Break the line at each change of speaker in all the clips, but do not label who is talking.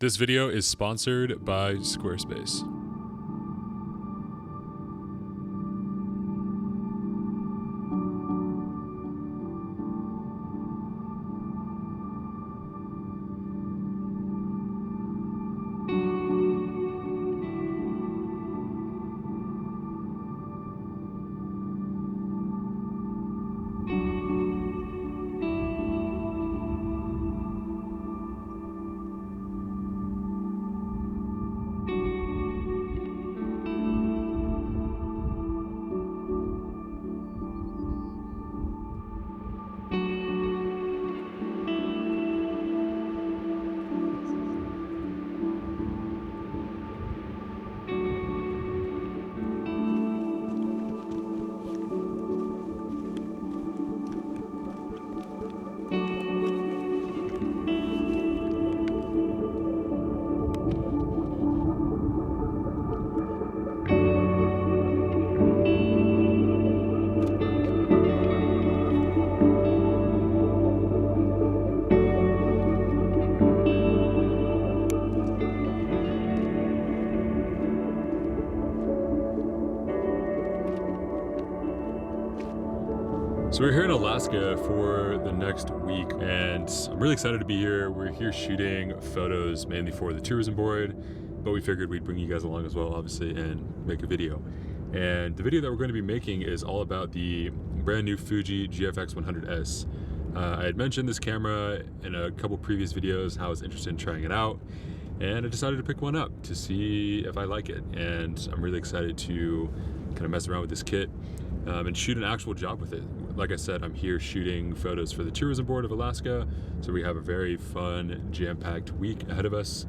This video is sponsored by Squarespace. So we're here in Alaska for the next week, and I'm really excited to be here. We're here shooting photos mainly for the tourism board, but we figured we'd bring you guys along as well, obviously, and make a video. And the video that we're going to be making is all about the brand new Fuji GFX 100S. I had mentioned this camera in a couple previous videos, how I was interested in trying it out, and I decided to pick one up to see if I like it. And I'm really excited to kind of mess around with this kit and shoot an actual job with it. Like I said, I'm here shooting photos for the Tourism Board of Alaska, so we have a very fun, jam-packed week ahead of us.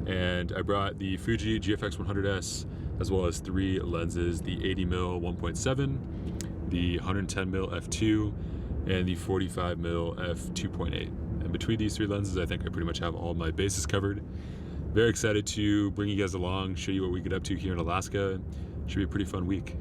And I brought the Fuji GFX 100S, as well as 3 lenses, the 80mm 1.7, the 110mm f2, and the 45mm f2.8. And between these 3 lenses, I think I pretty much have all my bases covered. Very excited to bring you guys along, show you what we get up to here in Alaska. Should be a pretty fun week.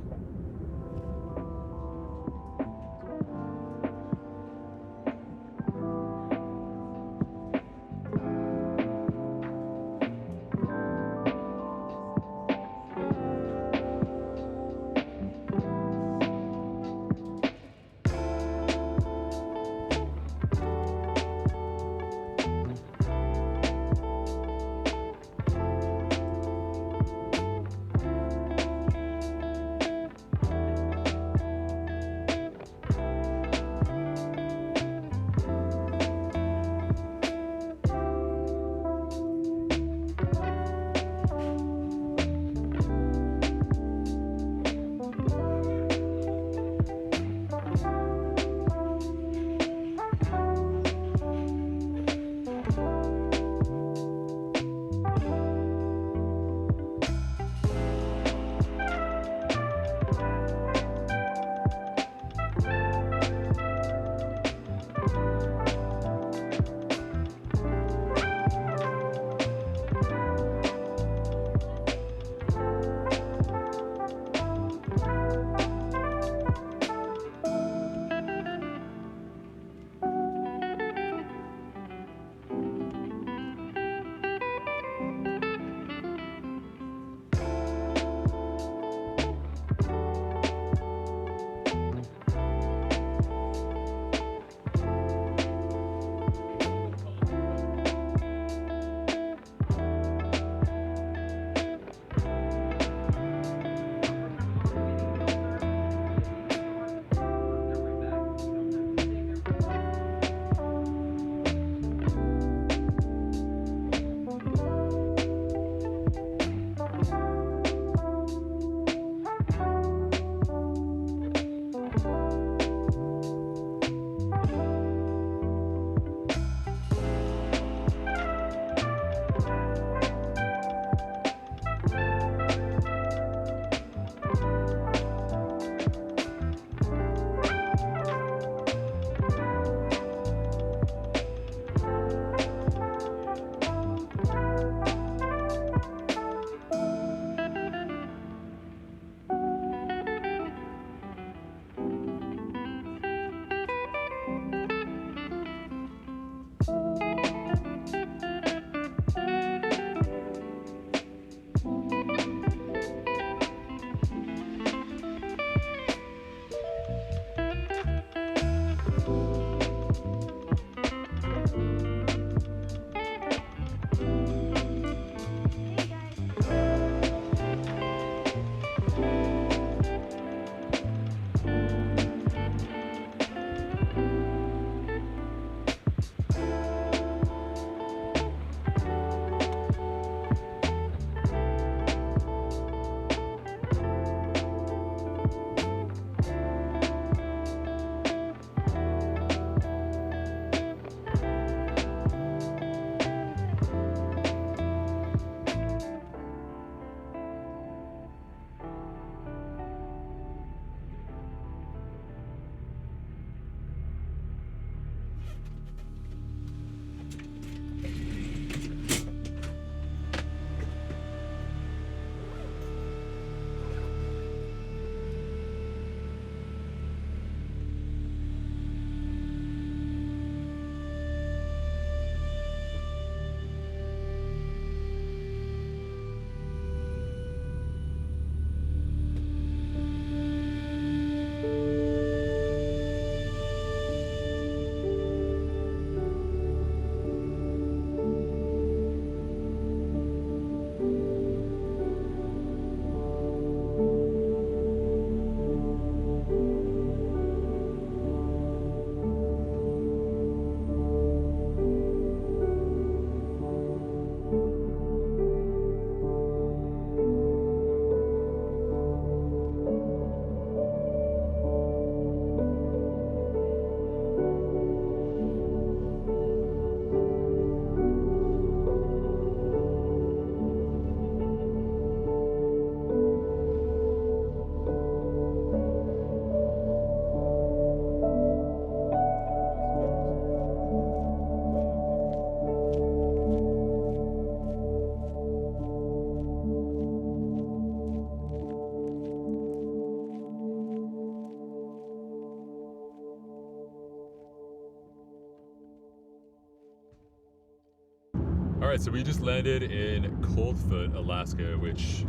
right, so we just landed in Coldfoot, Alaska, which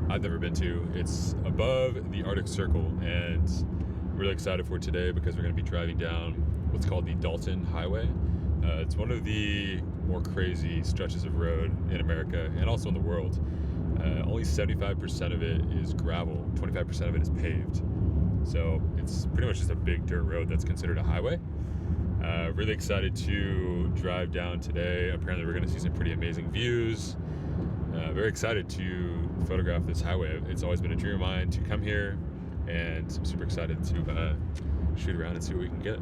I've never been to. It's above the Arctic Circle, and I'm really excited for today because we're going to be driving down what's called the Dalton Highway. It's one of the more crazy stretches of road in America and also in the world. Only 75% of it is gravel, 25% of it is paved. So it's pretty much just a big dirt road that's considered a highway. Really excited to drive down today. Apparently we're going to see some pretty amazing views. Very excited to photograph this highway. It's always been a dream of mine to come here, and I'm super excited to shoot around and see what we can get.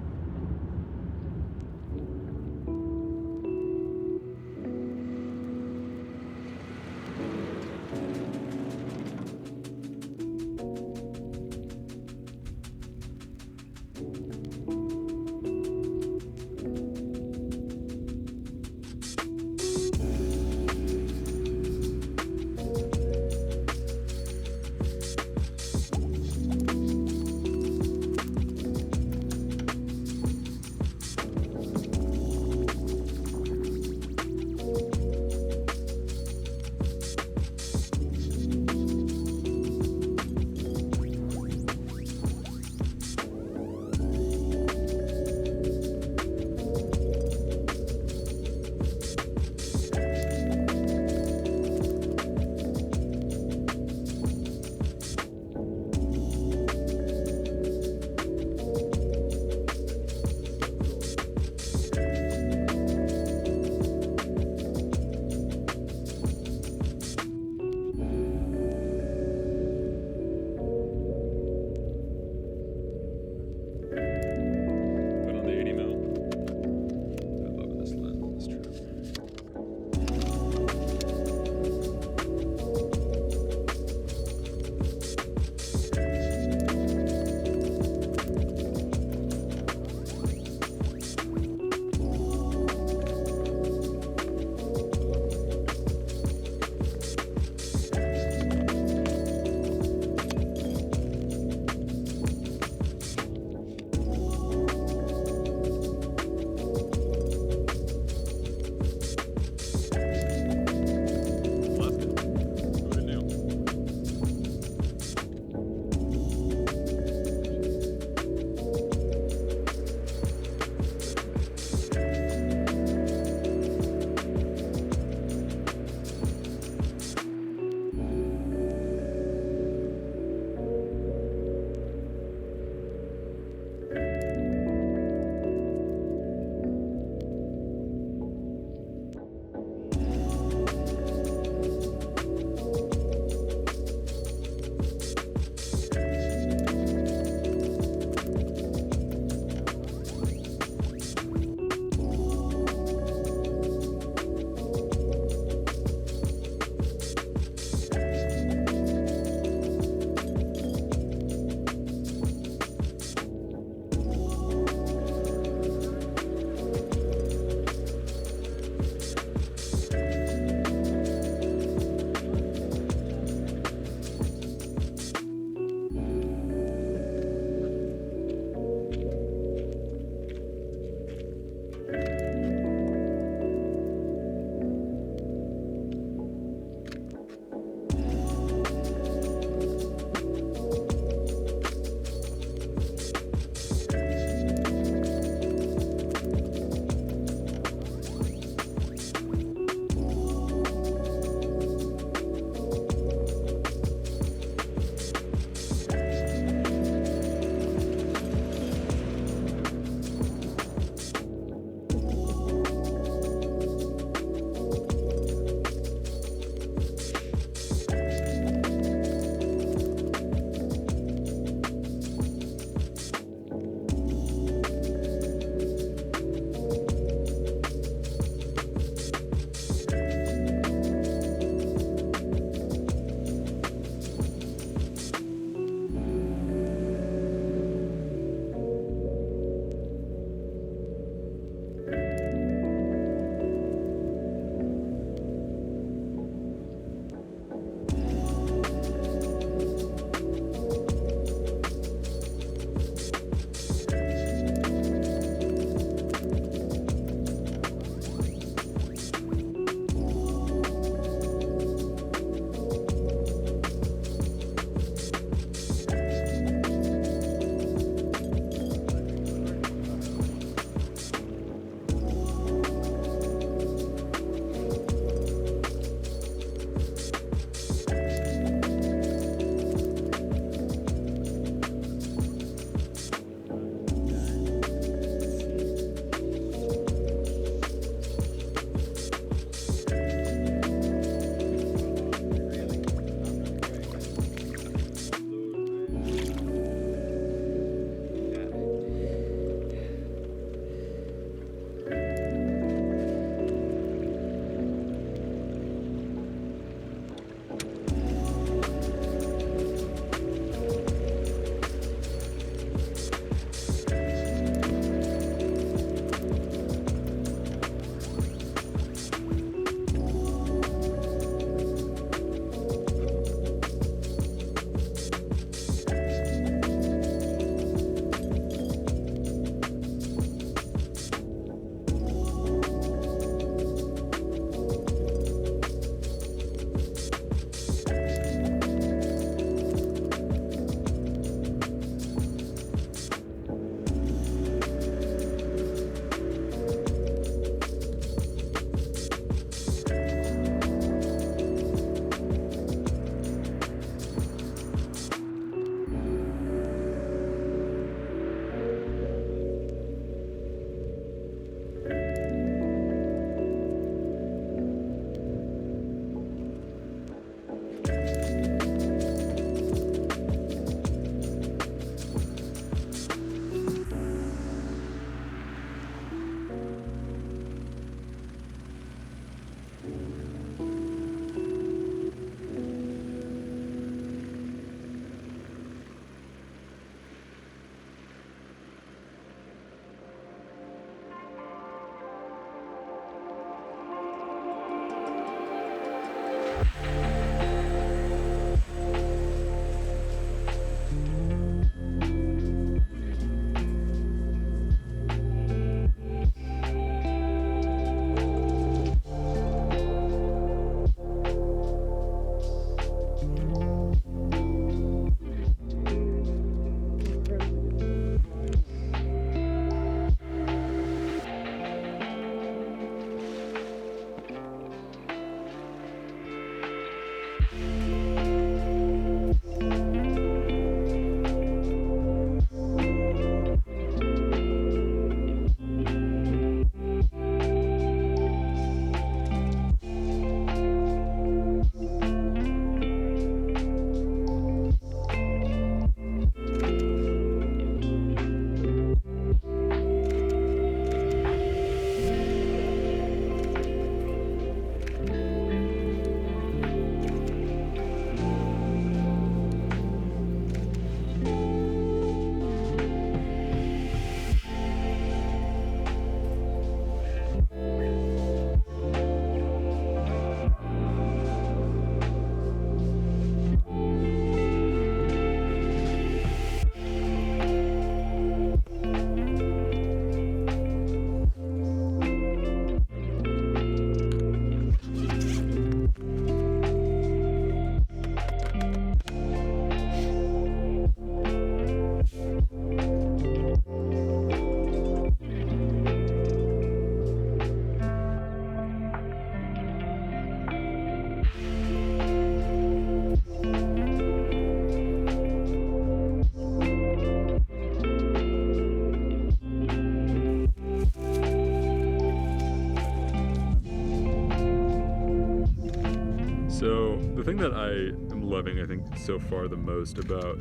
So the thing that I am loving, I think, so far the most about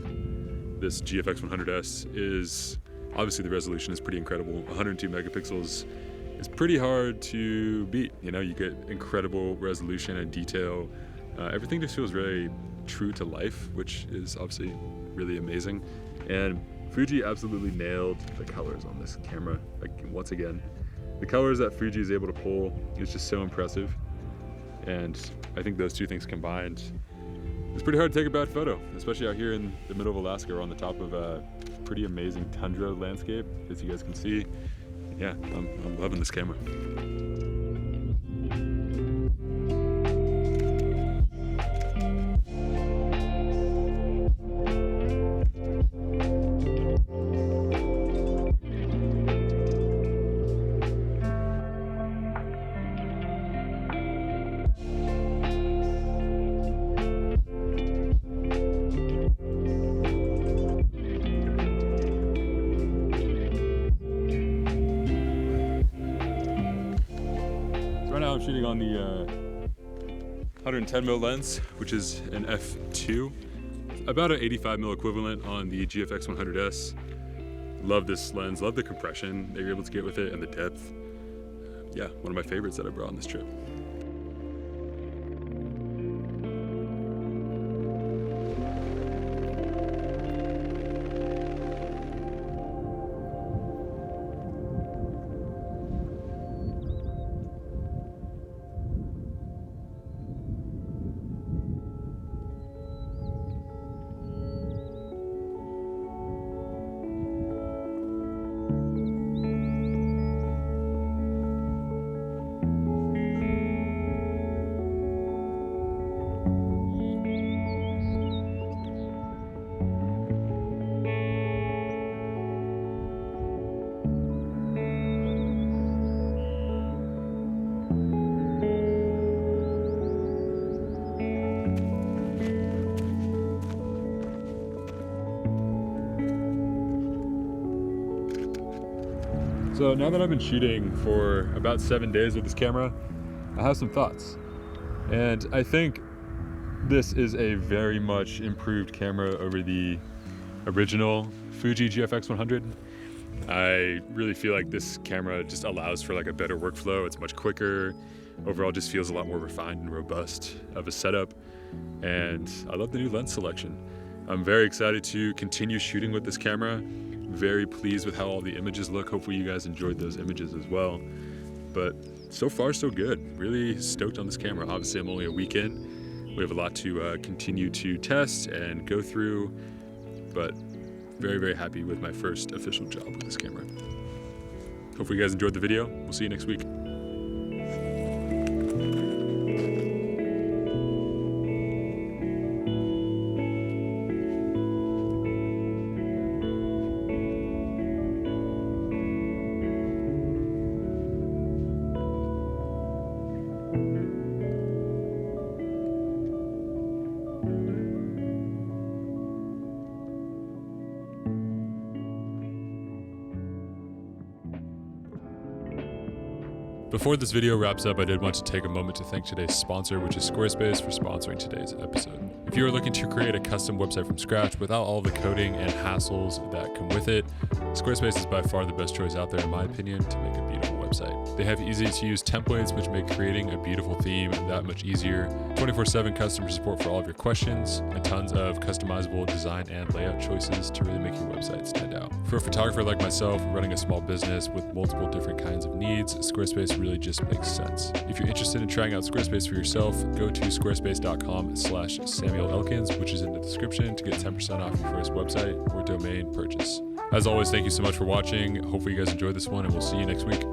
this GFX 100S is obviously the resolution is pretty incredible. 102 megapixels is pretty hard to beat. You know, you get incredible resolution and detail. Everything just feels very true to life, which is obviously really amazing. And Fuji absolutely nailed the colors on this camera. Like, once again, the colors that Fuji is able to pull is just so impressive. And I think those two things combined, it's pretty hard to take a bad photo, especially out here in the middle of Alaska. We're on the top of a pretty amazing tundra landscape, as you guys can see. Yeah, I'm loving this camera. Right now I'm shooting on the 110mm lens, which is an f2, about an 85mm equivalent on the GFX 100S. Love this lens, love the compression that you're able to get with it and the depth. Yeah, one of my favorites that I brought on this trip. So now that I've been shooting for about 7 days with this camera, I have some thoughts. And I think this is a very much improved camera over the original Fuji GFX 100. I really feel like this camera just allows for like a better workflow. It's much quicker. Overall, just feels a lot more refined and robust of a setup. And I love the new lens selection. I'm very excited to continue shooting with this camera. Very pleased with how all the images look. Hopefully you guys enjoyed those images as well. But so far so good. Really stoked on this camera. Obviously I'm only a week in. We have a lot to continue to test and go through, but very, very happy with my first official job with this camera. Hopefully you guys enjoyed the video. We'll see you next week. Before this video wraps up, I did want to take a moment to thank today's sponsor, which is Squarespace, for sponsoring today's episode. If you are looking to create a custom website from scratch without all the coding and hassles that come with it, Squarespace is by far the best choice out there, in my opinion, to make a beautiful website. They have easy to use templates, which make creating a beautiful theme that much easier, 24/7 customer support for all of your questions, and tons of customizable design and layout choices to really make your website stand out. For a photographer like myself, running a small business with multiple different kinds of needs, Squarespace really just makes sense. If you're interested in trying out Squarespace for yourself, go to squarespace.com/Samuel Elkins, which is in the description, to get 10% off your first website or domain purchase. As always, thank you so much for watching. Hopefully you guys enjoyed this one, and we'll see you next week.